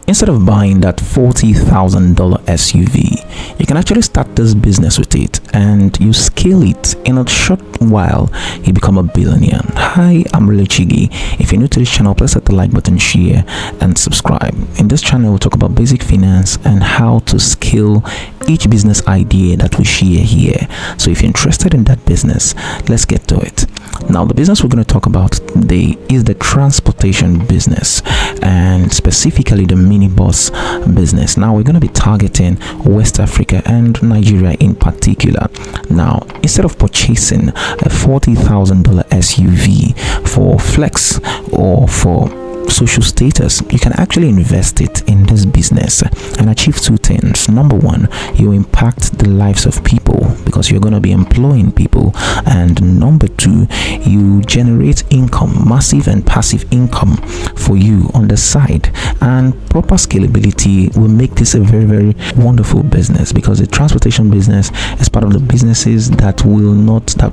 instead of buying that $40,000 SUV, you can actually start this business with it and you scale it. In a short while, you become a billionaire. Hi, I'm really Chigi. If you're new to this channel, please hit the like button, share, and subscribe. In this channel, we'll talk about basic finance and how to scale each business idea that we share here. So if you're interested in that business, let's get to it. Now, the business we're going to talk about today is the transportation business, and specifically the minibus business. Now, we're going to be targeting West Africa and Nigeria in particular. Now, instead of purchasing a $40,000 SUV for flex or for social status, you can actually invest it in this business and achieve two things. Number one, you impact the lives of people because you're going to be employing people, and number two, you generate income, massive and passive income for you on the side. And proper scalability will make this a very, very wonderful business, because the transportation business is part of the businesses that will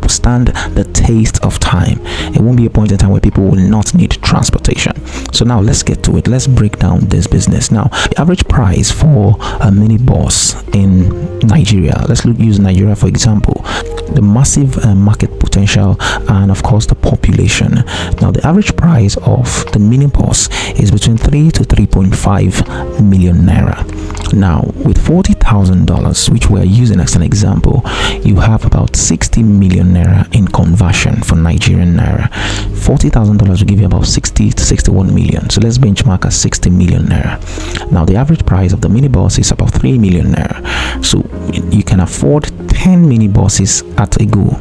stand the test of time. It won't be a point in time where people will not need transportation. So now let's get to it. Let's break down this business. Now, the average price for a minibus in Nigeria, let's use Nigeria for example, the massive market potential and of course the population. Now, the average price of the minibus is between 3 to 3.5 million naira. Now, with $40,000, which we're using as an example, you have about 60 million naira in conversion for Nigerian naira. $40,000 will give you about 60 to 61 million. So let's benchmark at 60 million naira. Now, the average price of the minibus is about 3 million naira. So you can afford 10 minibuses at a go.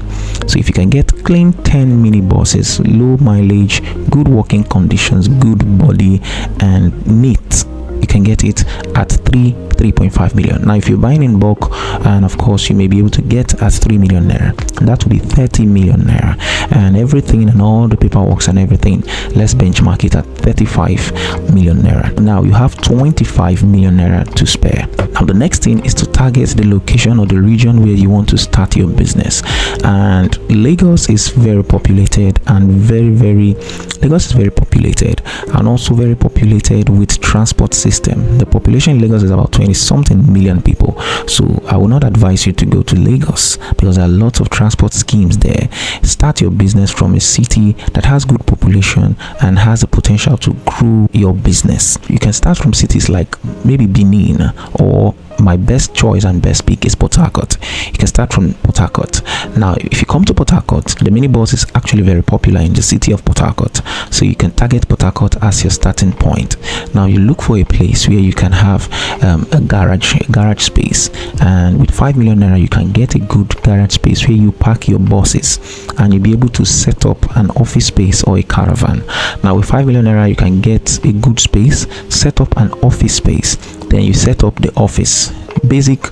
So if you can get clean 10 minibuses, low mileage, good working conditions, good body, and neat, you can get it at 3.5 million. Now, if you're buying in bulk, and of course you may be able to get at 3 million naira, that will be 30 million naira, and everything and all the paperwork and everything, let's benchmark it at 35 million naira. Now you have 25 million naira to spare. Now, the next thing is to target the location or the region where you want to start your business. And Lagos is very populated and Lagos is very populated and also very populated with transport system. The population in Lagos is about 20 something million people. So I will not advise you to go to Lagos because there are lots of transport schemes there. Start your business from a city that has good population and has the potential to grow your business. You can start from cities like maybe Benin, or my best choice and best pick is Port Harcourt. You can start from Port Harcourt. Now, if you come to Port Harcourt, the minibus is actually very popular in the city of Port Harcourt. So you can target Port Harcourt as your starting point. Now, you look for a place where you can have a garage space, and with 5 million naira you can get a good garage space where you park your buses, and you'll be able to set up an office space or a caravan. Now, with 5 million naira you can get a good space, set up an office space, then you set up the office, basic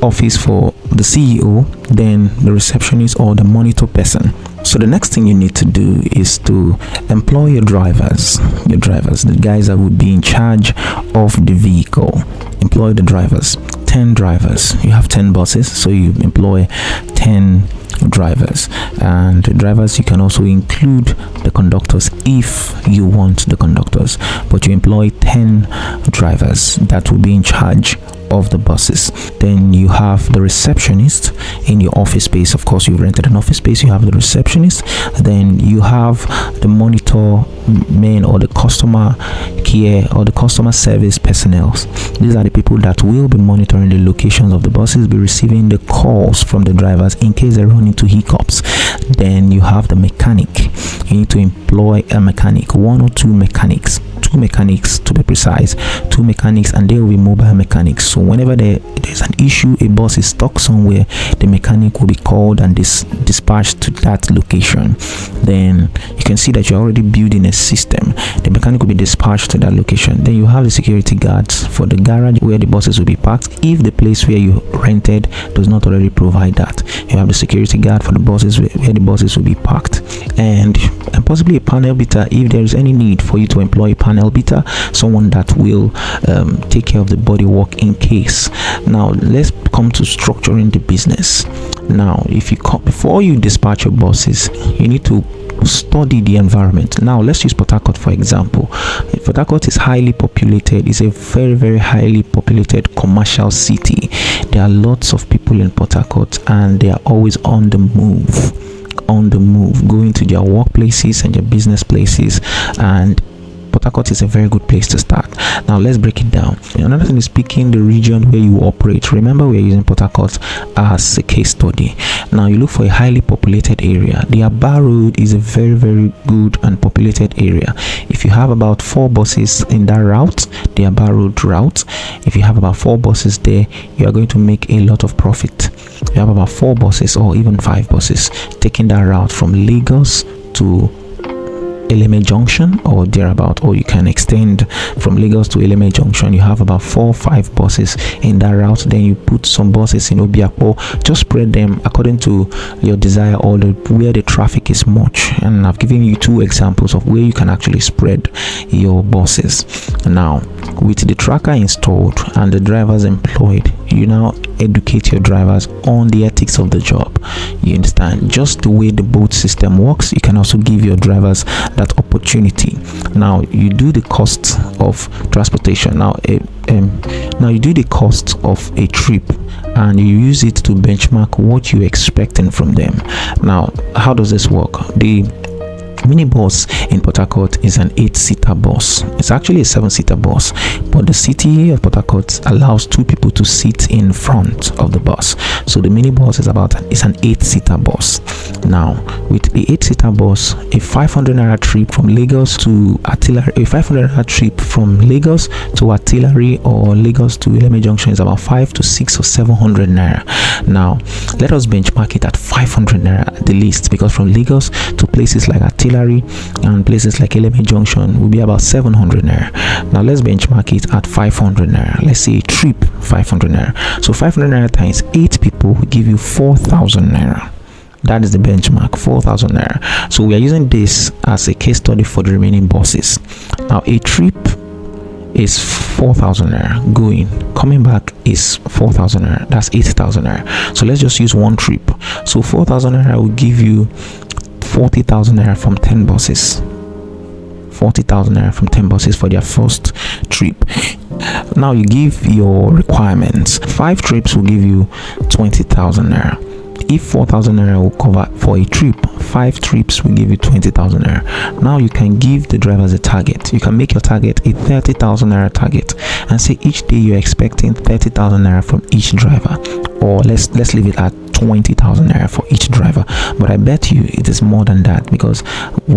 office for the CEO, then the receptionist or the monitor person. So the next thing you need to do is to employ your drivers, the guys that would be in charge of the vehicle. Employ the drivers, 10 drivers. You have 10 buses, so you employ 10 drivers. And the drivers, you can also include the conductors if you want the conductors, but you employ 10 drivers that will be in charge of the buses. Then you have the receptionist in your office space. Of course, you've rented an office space, you have the receptionist. Then you have the monitor men or the customer care or the customer service personnel. These are the people that will be monitoring the locations of the buses, be receiving the calls from the drivers in case they run into hiccups. Then you have the mechanic. You need to employ a mechanic, 1 or 2 mechanics, 2 mechanics to be precise, 2 mechanics, and they will be mobile mechanics. So whenever there's an issue, a bus is stuck somewhere, the mechanic will be called and dispatched to that location. Then you can see that you're already building a system. The mechanic will be dispatched to that location. Then you have the security guards for the garage where the buses will be parked if the place where you rented does not already provide that. You have the security guard for the buses where the buses will be parked, and possibly a panel beater if there is any need for you to employ a panel beater, someone that will take care of the body work in case. Now let's come to structuring the business. Now, if you before you dispatch your buses, you need to study the environment. Now let's use Port Harcourt for example. Port Harcourt is highly populated. It's a very, very highly populated commercial city. There are lots of people in Port Harcourt and they are always on the move, going to their workplaces and their business places, and Port Harcourt is a very good place to start. Now let's break it down. Another thing is picking the region where you operate. Remember, we are using Port Harcourt as a case study. Now you look for a highly populated area. The Aba Road is a very, very good and populated area. If you have about 4 buses in that route, the Aba Road route, if you have about 4 buses there, you are going to make a lot of profit. You have about 4 buses or even 5 buses taking that route from Lagos to Eleme Junction or thereabout, or you can extend from Lagos to Eleme Junction. You have about 4 or 5 buses in that route. Then you put some buses in Obiakpo. Just spread them according to your desire or where the traffic is much. And I've given you 2 examples of where you can actually spread your buses. Now, with the tracker installed and the drivers employed, you now educate your drivers on the ethics of the job. You understand? Just the way the boat system works, you can also give your drivers that opportunity. Now you do the cost of transportation. Now you do the cost of a trip and you use it to benchmark what you're expecting from them. Now, how does this work? The minibus in Port Harcourt is an 8-seater bus. It's actually a 7-seater bus, but the city of Port Harcourt allows 2 people to sit in front of the bus. So the minibus is an 8-seater bus. Now, with the 8-seater bus, a 500 naira trip from Lagos to Artillery, a 500 naira trip from Lagos to Artillery or Lagos to Eleme Junction is about 5 to 6 or 700 naira. Now, let us benchmark it at 500 naira at the least, because from Lagos to places like Artillery and places like Eleme Junction will be about 700 naira. Now let's benchmark it at 500 naira. Let's say a trip 500 naira. So 500 naira times 8 people will give you 4,000 naira. That is the benchmark, 4,000 naira. So we are using this as a case study for the remaining buses. Now a trip is 4,000 naira going, coming back is 4,000 naira. That's 8,000 naira. So let's just use one trip. So 4,000 naira will give you 40,000 naira from 10 buses. 40,000 naira from 10 buses for their first trip. Now you give your requirements. 5 trips will give you 20,000 naira. If 4,000 naira will cover for a trip, 5 trips will give you 20,000 naira. Now you can give the drivers a target. You can make your target a 30,000 naira target and say each day you're expecting 30,000 naira from each driver, or let's leave it at 20,000 naira for each driver. But I bet you it is more than that, because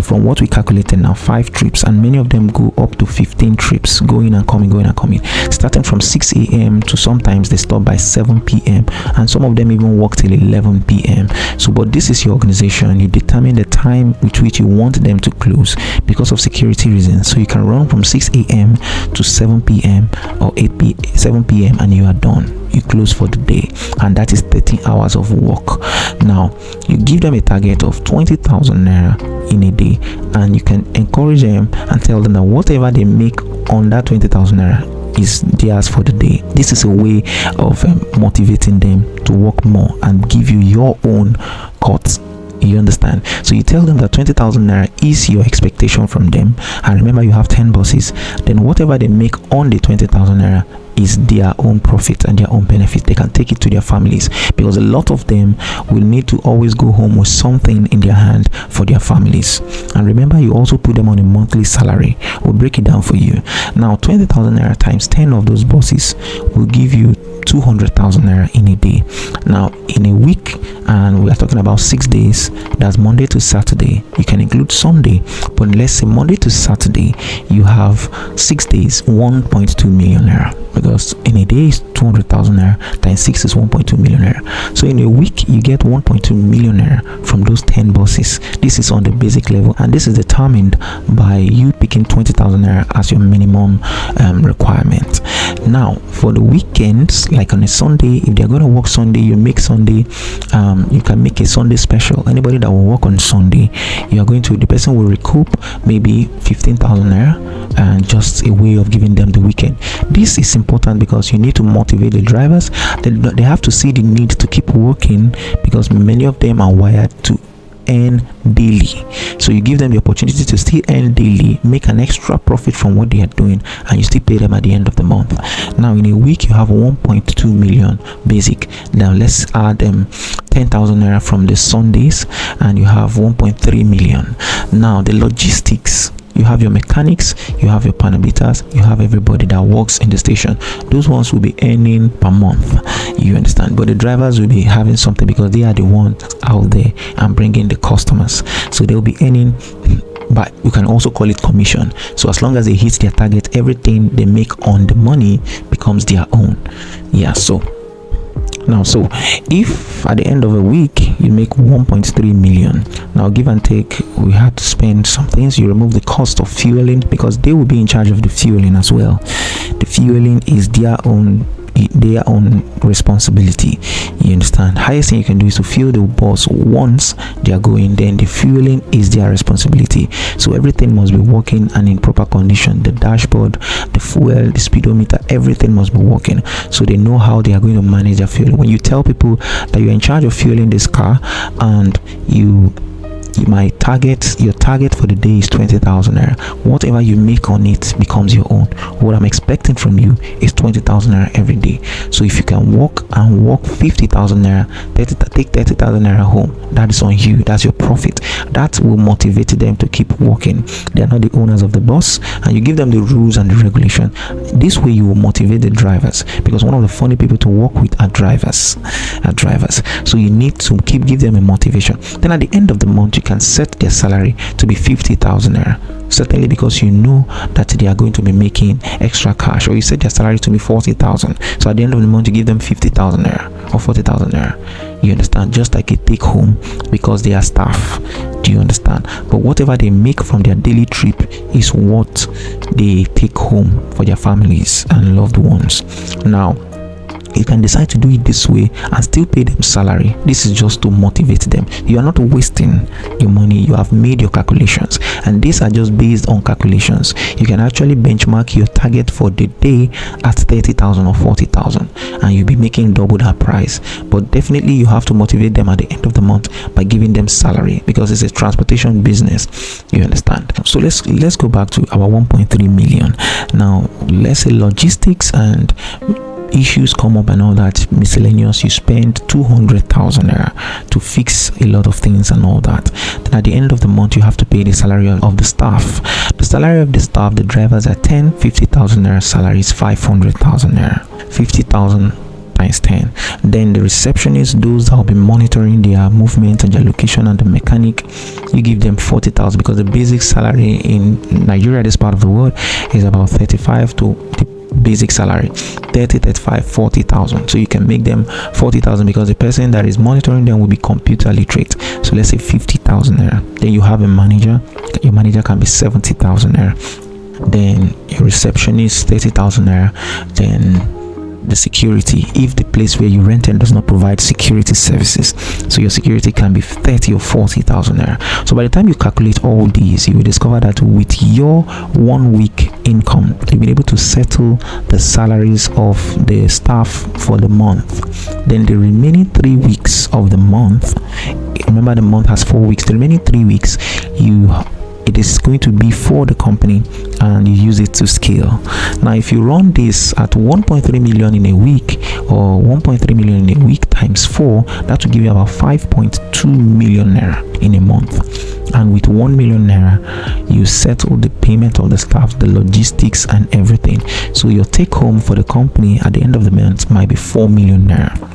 from what we calculated now, 5 trips, and many of them go up to 15 trips, going and coming, starting from 6 a.m. to sometimes they stop by 7 p.m. and some of them even work till 11 p.m. So, but this is your organization. You determine the time with which you want them to close because of security reasons. So you can run from 6 a.m. to 7 p.m. or 7 p.m. and you are done. You close for the day, and that is 13 hours of work. Now you give them a target of 20,000 naira in a day, and you can encourage them and tell them that whatever they make on that 20,000 naira is theirs for the day. This is a way of motivating them to work more and give you your own cut. You understand? So you tell them that 20,000 naira is your expectation from them, and remember you have 10 buses. Then whatever they make on the 20,000 naira is their own profit and their own benefit. They can take it to their families, because a lot of them will need to always go home with something in their hand for their families. And remember, you also put them on a monthly salary. We'll break it down for you. Now 20,000 naira times 10 of those buses will give you 200,000 naira in a day. Now in a week, and we are talking about 6 days, that's Monday to Saturday. You can include Sunday, but let's say Monday to Saturday, you have 6 days, 1.2 million naira, because in a day is 200,000 naira times 6 is 1.2 million naira. So in a week you get 1.2 million naira from those 10 buses. This is on the basic level, and this is determined by you picking 20,000 naira as your minimum requirement. Now for the weekends, like on a Sunday, if they're going to work Sunday, you make Sunday, you can make a Sunday special. Anybody that will work on Sunday, the person will recoup maybe 15,000 naira, and just a way of giving them the weekend. This is important because you need to motivate the drivers. They have to see the need to keep working, because many of them are wired to earn daily. So you give them the opportunity to still earn daily, make an extra profit from what they are doing, and you still pay them at the end of the month. Now in a week you have 1.2 million basic. Now let's add 10,000 naira from the Sundays, and you have 1.3 million. Now the logistics, you have your mechanics, you have your panabitas, you have everybody that works in the station. Those ones will be earning per month, you understand, but the drivers will be having something because they are the ones out there and bringing the customers, so they'll be earning, but you can also call it commission. So as long as they hit their target, everything they make on the money becomes their own. So if at the end of a week you make 1.3 million, now give and take, we had to spend some things. You remove the cost of fueling because they will be in charge of the fueling as well. The fueling is their own responsibility, you understand. Highest thing you can do is to fuel the bus once they are going, then the fueling is their responsibility. So everything must be working and in proper condition. The dashboard, the fuel, the speedometer, everything must be working, so they know how they are going to manage their fuel. When you tell people that you're in charge of fueling this car and your target for the day is 20,000 naira, whatever you make on it becomes your own. What I'm expecting from you is 20,000 naira every day. So if you can walk 50,000 naira, take 30,000 naira home, that is on you. That's your profit. That will motivate them to keep working. They are not the owners of the bus, and you give them the rules and the regulation. This way you will motivate the drivers, because one of the funny people to work with are drivers. So you need to give them a motivation. Then at the end of the month, you can set their salary to be 50,000 naira. Certainly, because you know that they are going to be making extra cash, or you set their salary to be 40,000. So at the end of the month, you give them 50,000 naira or 40,000 naira. You understand? Just like a take home, because they are staff. Do you understand? But whatever they make from their daily trip is what they take home for their families and loved ones. Now, you can decide to do it this way and still pay them salary. This is just to motivate them. You are not wasting your money. You have made your calculations, and these are just based on calculations. You can actually benchmark your target for the day at 30,000 or 40,000, and you'll be making double that price. But definitely you have to motivate them at the end of the month by giving them salary, because it's a transportation business. You understand? So let's go back to our 1.3 million. Now let's say logistics and issues come up and all that miscellaneous. You spend 200,000 naira to fix a lot of things and all that. Then at the end of the month, you have to pay the salary of the staff. The salary of the staff, the drivers are 50,000 naira salary is 500,000 naira. 50,000 times 10. Then the receptionists, those that will be monitoring their movement and their location, and the mechanic, you give them 40,000, because the basic salary in Nigeria, this part of the world, is about 35 to the basic salary 30, 35, 40,000. So you can make them 40,000 because the person that is monitoring them will be computer literate. So let's say 50,000 naira. Then you have a manager. Your manager can be 70,000 naira. Then your receptionist 30,000 naira. Then the security, if the place where you rented does not provide security services, so your security can be 30 or 40,000 naira. So by the time you calculate all these, you will discover that with your 1 week income, you'll be able to settle the salaries of the staff for the month. Then the remaining 3 weeks of the month, remember the month has 4 weeks, the remaining 3 weeks it is going to be for the company, and you use it to scale. Now if you run this at 1.3 million in a week, or 1.3 million in a week times 4, that will give you about 5.2 million naira in a month. And with 1 million naira, you settle the payment of the staff, the logistics and everything. So your take home for the company at the end of the month might be 4 million naira.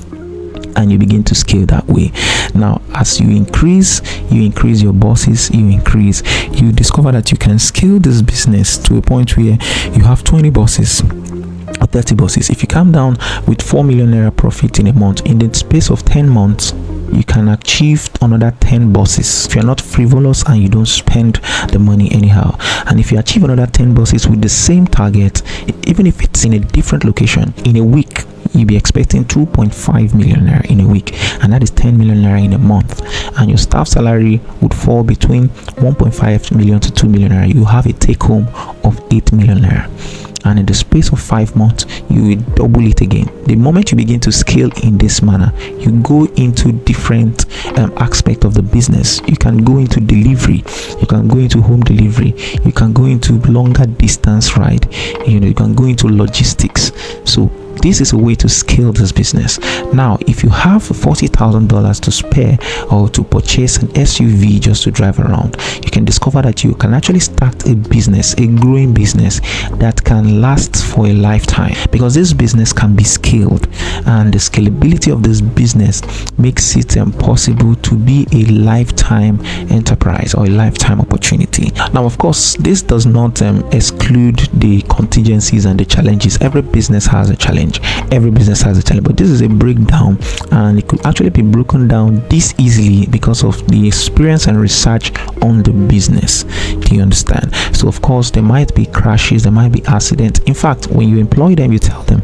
And you begin to scale that way. Now as you increase your bosses, you discover that you can scale this business to a point where you have 20 bosses or 30 bosses. If you come down with 4 million naira profit in a month, in the space of 10 months you can achieve another 10 bosses if you're not frivolous and you don't spend the money anyhow. And if you achieve another 10 bosses with the same target, even if it's in a different location, in a week you'll be expecting 2.5 million naira in a week, and that is 10 million naira in a month. And your staff salary would fall between 1.5 million to 2 million naira. You have a take home of 8 million naira. and in the space of 5 months you will double it again. The moment you begin to scale in this manner, you go into different aspect of the business. You can go into delivery, you can go into home delivery, you can go into longer distance ride, you can go into logistics. So this is a way to scale this business. Now, if you have $40,000 to spare or to purchase an SUV just to drive around, you can discover that you can actually start a business, a growing business that can last for a lifetime, because this business can be scaled, and the scalability of this business makes it possible to be a lifetime enterprise or a lifetime opportunity. Now, of course, this does not exclude the contingencies and the challenges. Every business has a challenge. Every business has a challenge, but this is a breakdown, and it could actually be broken down this easily because of the experience and research on the business. Do you understand? So of course there might be crashes, there might be accidents. In fact, when you employ them, you tell them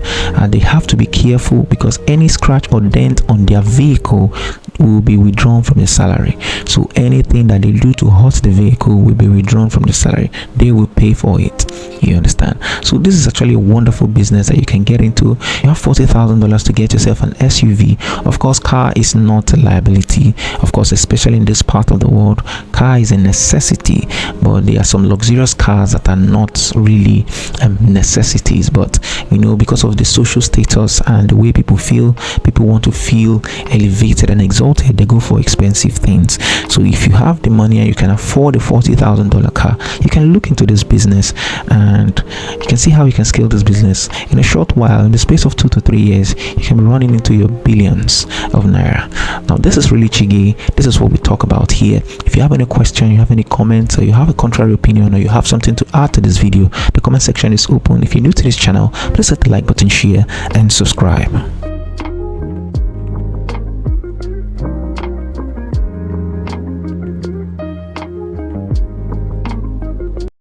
they have to be careful, because any scratch or dent on their vehicle will be withdrawn from the salary. So anything that they do to hurt the vehicle will be withdrawn from the salary. They will pay for it. You understand? So this is actually a wonderful business that you can get into. You have $40,000 to get yourself an SUV. Of course, car is not a liability. Of course, especially in this part of the world, car is a necessity, but there are some luxurious cars that are not really necessities, but because of the social status and the way people feel, people want to feel elevated and exalted, they go for expensive things. So if you have the money and you can afford a $40,000 car, you can look into this business and you can see how you can scale this business. In a short while, in the space of 2 to 3 years, you can be running into your billions of naira. Now, this is really Chigi. This is what we talk about here. If you have any question, you have any comments, or you have a contrary opinion, or you have something to add to this video, the comment section is open. If you're new to this channel, please hit the like button, share, and subscribe.